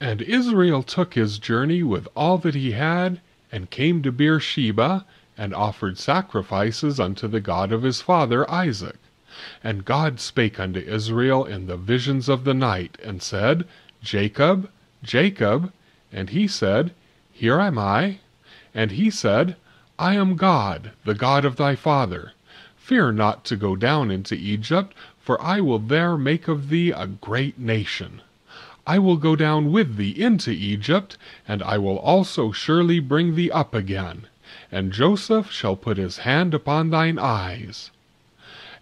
And Israel took his journey with all that he had, and came to Beersheba, and offered sacrifices unto the God of his father Isaac. And God spake unto Israel in the visions of the night, and said, Jacob, Jacob. And he said, Here am I. And he said, I am God, the God of thy father. Fear not to go down into Egypt, for I will there make of thee a great nation. I will go down with thee into Egypt, and I will also surely bring thee up again. And Joseph shall put his hand upon thine eyes.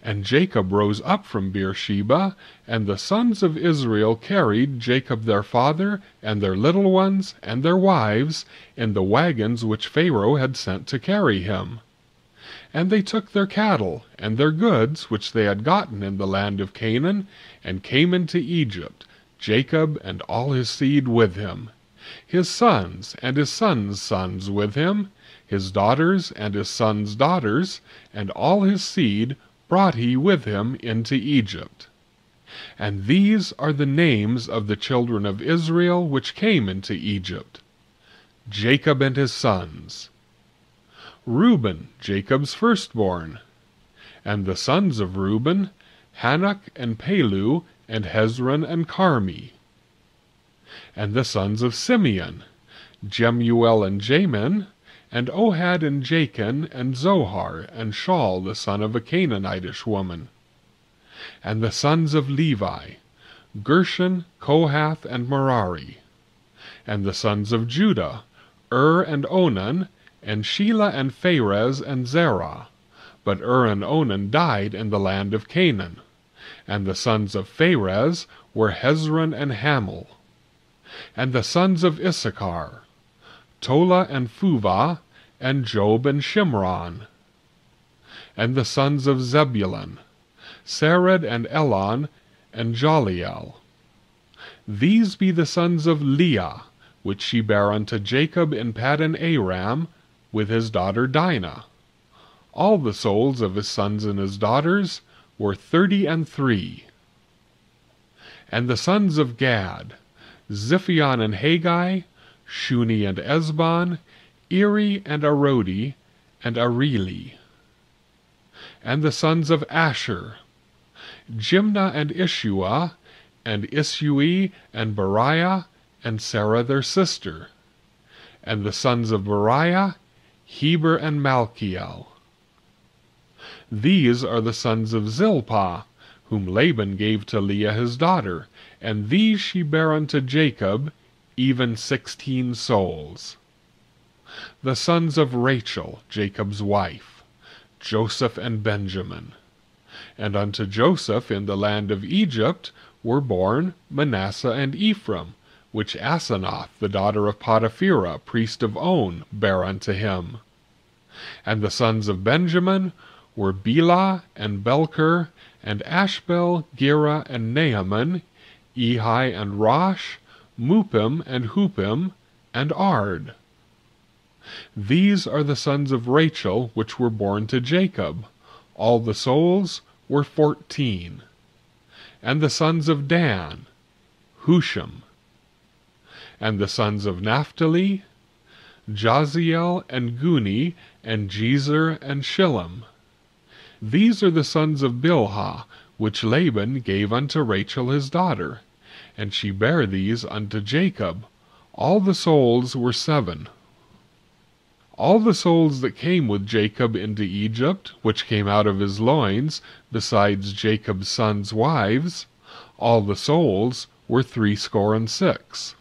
And Jacob rose up from Beersheba, and the sons of Israel carried Jacob their father, and their little ones, and their wives, in the wagons which Pharaoh had sent to carry him. And they took their cattle, and their goods, which they had gotten in the land of Canaan, and came into Egypt, Jacob and all his seed with him, his sons and his sons' sons with him, his daughters and his sons' daughters, and all his seed brought he with him into Egypt. And these are the names of the children of Israel which came into Egypt: Jacob and his sons. Reuben, Jacob's firstborn. And the sons of Reuben, Hanok and Palu, and Hezron and Carmi. And the sons of Simeon, Jemuel and Jamin, and Ohad and Jachin, and Zohar, and Shaul the son of a Canaanitish woman. And the sons of Levi, Gershon, Kohath, and Merari. And the sons of Judah, and Onan, and Shelah and Pharez and Zerah. But and Onan died in the land of Canaan. And the sons of Pharez were Hezron and Hamel. And the sons of Issachar, Tola and Phuvah, and Job and Shimron. And the sons of Zebulun, Sered and Elon, and Jaliel. These be the sons of Leah, which she bare unto Jacob in Paddan Aram, with his daughter Dinah. All the souls of his sons and his daughters were 33. And the sons of Gad, Ziphion and Haggai, Shuni and Esbon, Eri and Arodi, and Areli. And the sons of Asher, Jimnah and Ishua, and Isui and Beriah, and Sarah their sister. And the sons of Beriah, Heber and Malchiel. These are the sons of Zilpah, whom Laban gave to Leah his daughter, and these she bare unto Jacob, even 16 souls. The sons of Rachel, Jacob's wife, Joseph and Benjamin. And unto Joseph in the land of Egypt were born Manasseh and Ephraim, which Asenath the daughter of Potipherah, priest of On, bare unto him. And the sons of Benjamin were Bela and Belcher, and Ashbel, Gera, and Naaman, Ehi and Rosh, Mupim and Hupim, and Ard. These are the sons of Rachel which were born to Jacob. All the souls were 14. And the sons of Dan, Hushim. And the sons of Naphtali, Jaziel and Guni, and Jezer and Shillem. These are the sons of Bilhah, which Laban gave unto Rachel his daughter, and she bare these unto Jacob. All the souls were 7. All the souls that came with Jacob into Egypt, which came out of his loins, besides Jacob's sons' wives, all the souls were 66.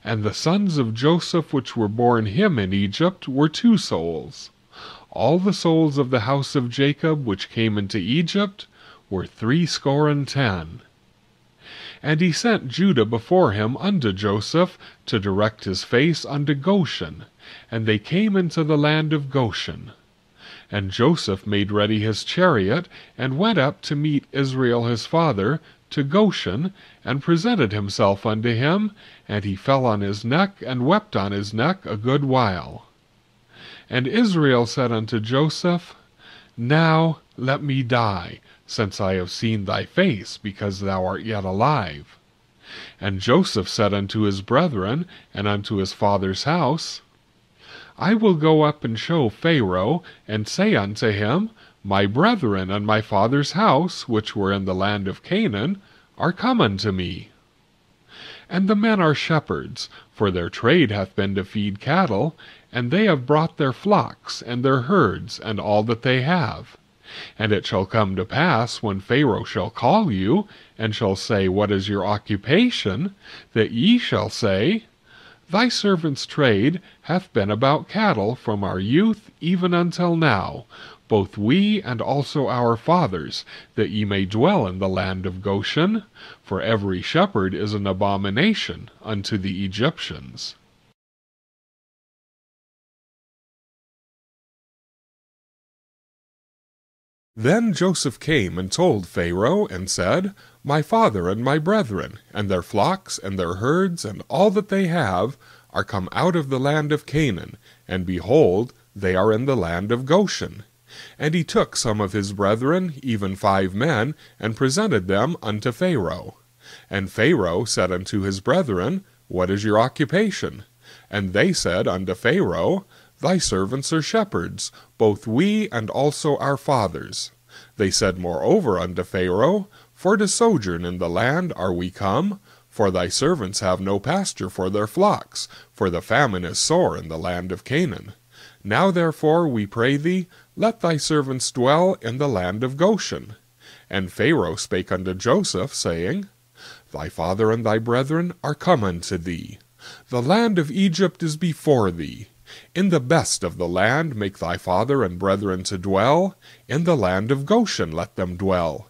And the sons of Joseph which were born him in Egypt were 2 souls. All the souls of the house of Jacob which came into Egypt were 70. And he sent Judah before him unto Joseph, to direct his face unto Goshen, and they came into the land of Goshen. And Joseph made ready his chariot, and went up to meet Israel his father, to Goshen, and presented himself unto him, and he fell on his neck, and wept on his neck a good while. And Israel said unto Joseph, Now let me die, since I have seen thy face, because thou art yet alive. And Joseph said unto his brethren and unto his father's house, I will go up and show Pharaoh, and say unto him, My brethren and my father's house, which were in the land of Canaan, are come unto me. And the men are shepherds, for their trade hath been to feed cattle, and they have brought their flocks, and their herds, and all that they have. And it shall come to pass, when Pharaoh shall call you, and shall say, What is your occupation? That ye shall say, Thy servant's trade hath been about cattle from our youth even until now, both we and also our fathers, that ye may dwell in the land of Goshen, for every shepherd is an abomination unto the Egyptians. Then Joseph came and told Pharaoh, and said, My father and my brethren, and their flocks, and their herds, and all that they have, are come out of the land of Canaan, and behold, they are in the land of Goshen. And he took some of his brethren, even 5 men, and presented them unto Pharaoh. And Pharaoh said unto his brethren, What is your occupation? And they said unto Pharaoh, Thy servants are shepherds, both we and also our fathers. They said moreover unto Pharaoh, For to sojourn in the land are we come, for thy servants have no pasture for their flocks, for the famine is sore in the land of Canaan. Now therefore, we pray thee, let thy servants dwell in the land of Goshen. And Pharaoh spake unto Joseph, saying, Thy father and thy brethren are come unto thee. The land of Egypt is before thee. In the best of the land make thy father and brethren to dwell, in the land of Goshen let them dwell.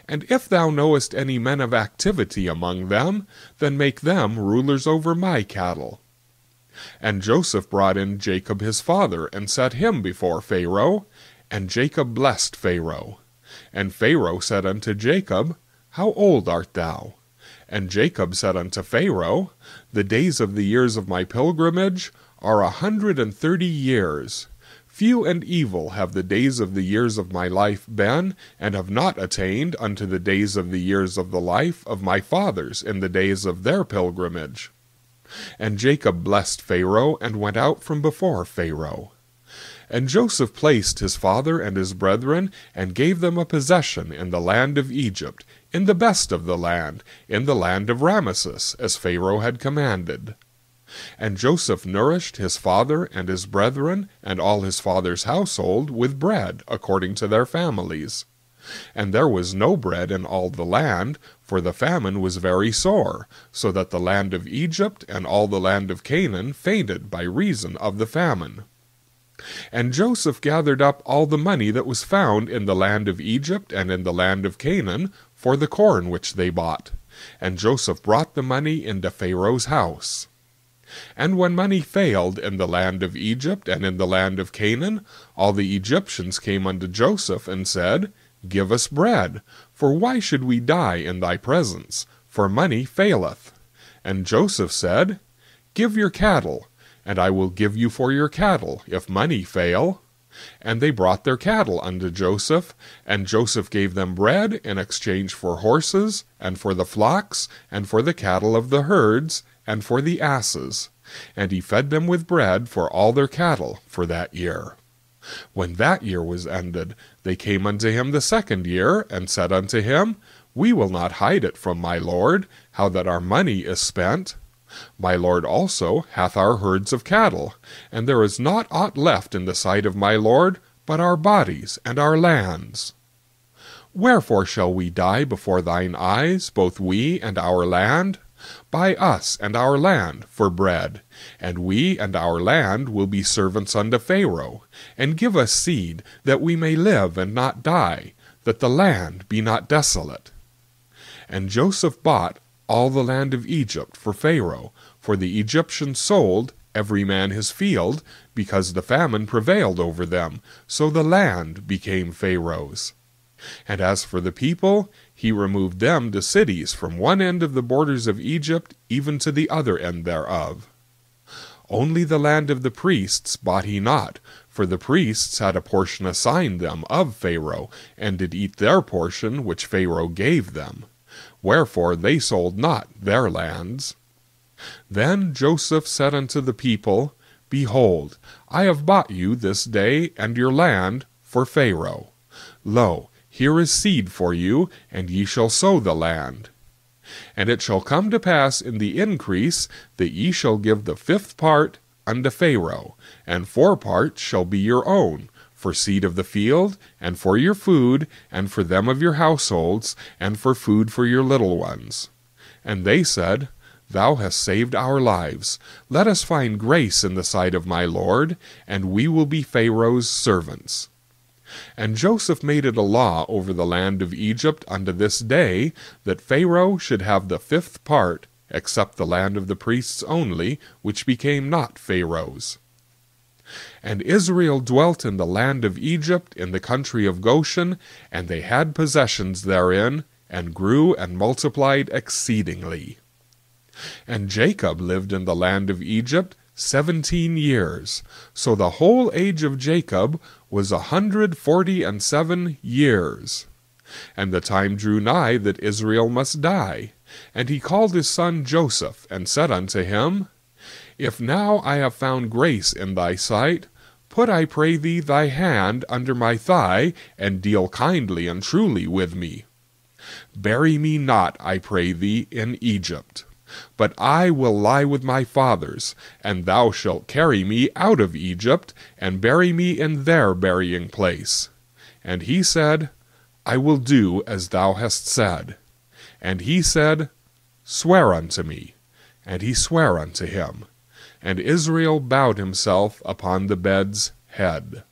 And if thou knowest any men of activity among them, then make them rulers over my cattle. And Joseph brought in Jacob his father, and set him before Pharaoh, and Jacob blessed Pharaoh. And Pharaoh said unto Jacob, How old art thou? And Jacob said unto Pharaoh, The days of the years of my pilgrimage are 130 years. Few and evil have the days of the years of my life been, and have not attained unto the days of the years of the life of my fathers in the days of their pilgrimage. And Jacob blessed Pharaoh, and went out from before Pharaoh. And Joseph placed his father and his brethren, and gave them a possession in the land of Egypt, in the best of the land, in the land of Ramesses, as Pharaoh had commanded. And Joseph nourished his father and his brethren, and all his father's household, with bread, according to their families. And there was no bread in all the land, for the famine was very sore, so that the land of Egypt and all the land of Canaan fainted by reason of the famine. And Joseph gathered up all the money that was found in the land of Egypt and in the land of Canaan, for the corn which they bought. And Joseph brought the money into Pharaoh's house. And when money failed in the land of Egypt and in the land of Canaan, all the Egyptians came unto Joseph, and said, Give us bread, for why should we die in thy presence? For money faileth. And Joseph said, Give your cattle, and I will give you for your cattle, if money fail. And they brought their cattle unto Joseph, and Joseph gave them bread in exchange for horses, and for the flocks, and for the cattle of the herds, and for the asses. And he fed them with bread for all their cattle for that year. When that year was ended, they came unto him the 2nd year, and said unto him, We will not hide it from my lord, how that our money is spent. My lord also hath our herds of cattle, and there is not aught left in the sight of my lord, but our bodies and our lands. Wherefore shall we die before thine eyes, both we and our land? Buy us and our land for bread, and we and our land will be servants unto Pharaoh, and give us seed, that we may live and not die, that the land be not desolate. And Joseph bought all the land of Egypt for Pharaoh, for the Egyptians sold every man his field, because the famine prevailed over them, so the land became Pharaoh's. And as for the people, he removed them to cities from one end of the borders of Egypt even to the other end thereof. Only the land of the priests bought he not, for the priests had a portion assigned them of Pharaoh, and did eat their portion which Pharaoh gave them. wherefore they sold not their lands. Then Joseph said unto the people, Behold, I have bought you this day and your land for Pharaoh. Lo, here is seed for you, and ye shall sow the land. And it shall come to pass in the increase that ye shall give the 5th part unto Pharaoh, and 4 parts shall be your own, for seed of the field, and for your food, and for them of your households, and for food for your little ones. And they said, Thou hast saved our lives. Let us find grace in the sight of my Lord, and we will be Pharaoh's servants. And Joseph made it a law over the land of Egypt unto this day, that Pharaoh should have the 5th part, except the land of the priests only, which became not Pharaoh's. And Israel dwelt in the land of Egypt, in the country of Goshen, and they had possessions therein, and grew and multiplied exceedingly. And Jacob lived in the land of Egypt 17 years, so the whole age of Jacob was 147 years. And the time drew nigh that Israel must die. And he called his son Joseph, and said unto him, If now I have found grace in thy sight, put, I pray thee, thy hand under my thigh, and deal kindly and truly with me. Bury me not, I pray thee, in Egypt. But I will lie with my fathers, and thou shalt carry me out of Egypt, and bury me in their burying place. And he said, I will do as thou hast said. And he said, Swear unto me. And he sware unto him. And Israel bowed himself upon the bed's head.